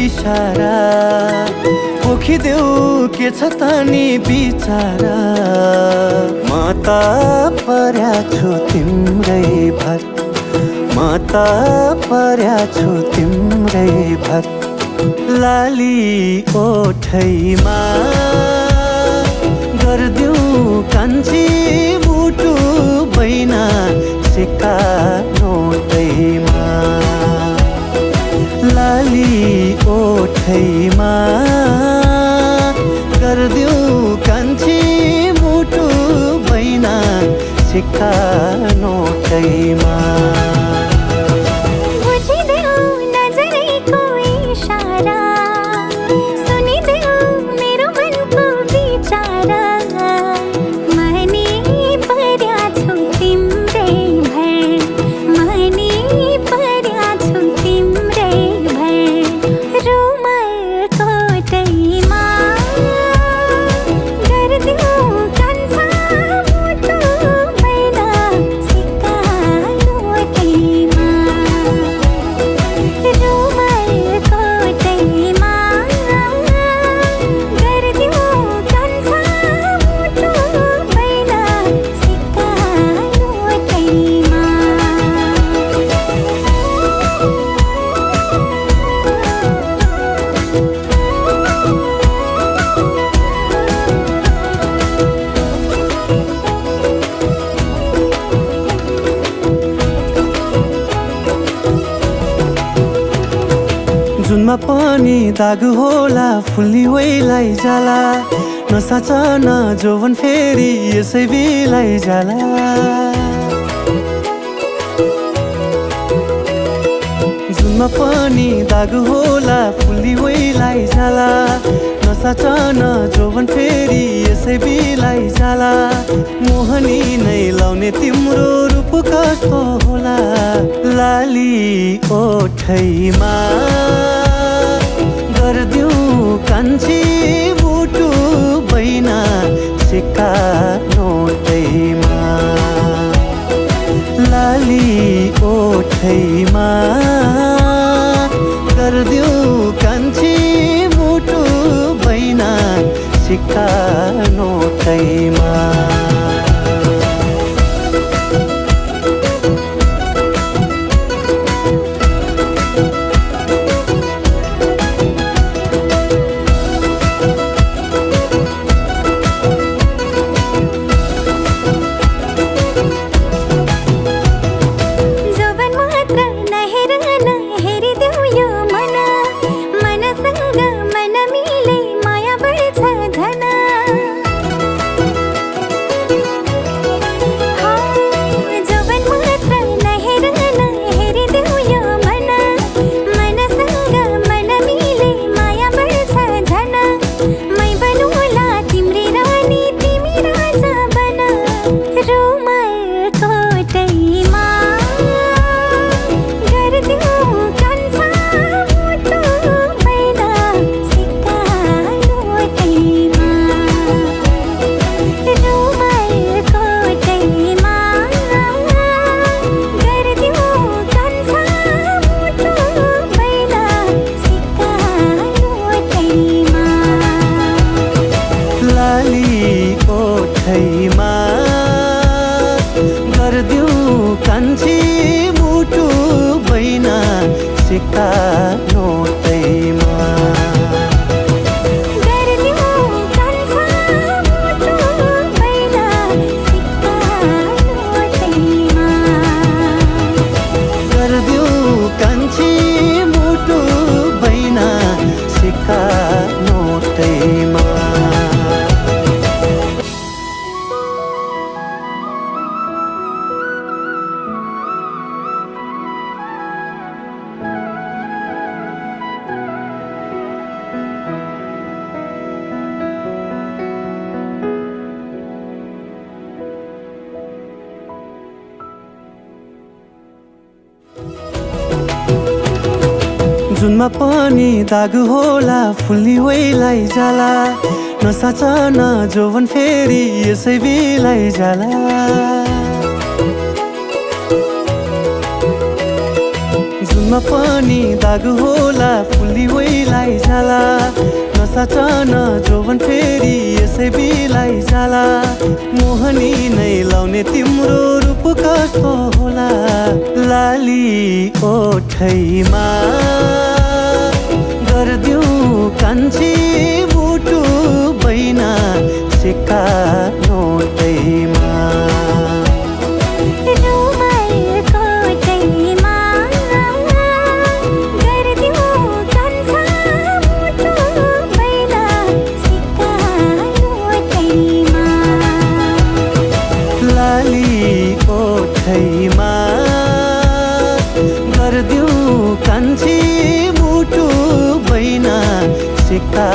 इशारा पोखिदेऊ के छ त नि बिचारा म त पर्या छु तिम्रै भर म त पर्या छु तिम्रै भर लाली ओठैमा गर्दिऊ कान्छी मुटु बैना सिक्का नोटैमा लाली ओठैमा गर्दिऊ कान्छी मुटु बैना सिक्का नोटैमा जुनमा पनि दाग होला फुल्ली वैलाई जाला नसाच न जोवन फेरि यसै बिलाई जाला जुनमा पनि दाग होला फुल्ली वैलाई जाला नसाच न जोवन फेरि यसै बिलाई जाला मोहनी नै लाउने तिम्रो रूप कस्तो होला लाली ओठैमा गर्दिऊ कान्छी मुटु बैना सिक्का नोटैमा लाली ओठैमा गर्दिऊ कान्छी मुटु बैना सिक्का नोटैमा गर्दिऊ कान्छी मुटु बैना सिक्का नोटैमा गर्दिऊ कान्छी मुटु बैना सिक्का नोटैमा जुनमा पनि दाग होला फुल्ली वैलाई जाला नसाच न जोवन फेरि यसै बिलाई जाला जुनमा पनि दाग होला फुल्ली वैलाई बिलाई जाला नसाचन जोवन फेरि यसै बिलाई जाला मोहनी नै लाउने तिम्रो रूप कस्तो होला लाली ओठैमा गर्दिऊ कान्छी मुटु बैना सिक्का नोटैमा ओठैमा गर्दिऊ कान्छी मुटु बैना सिक्का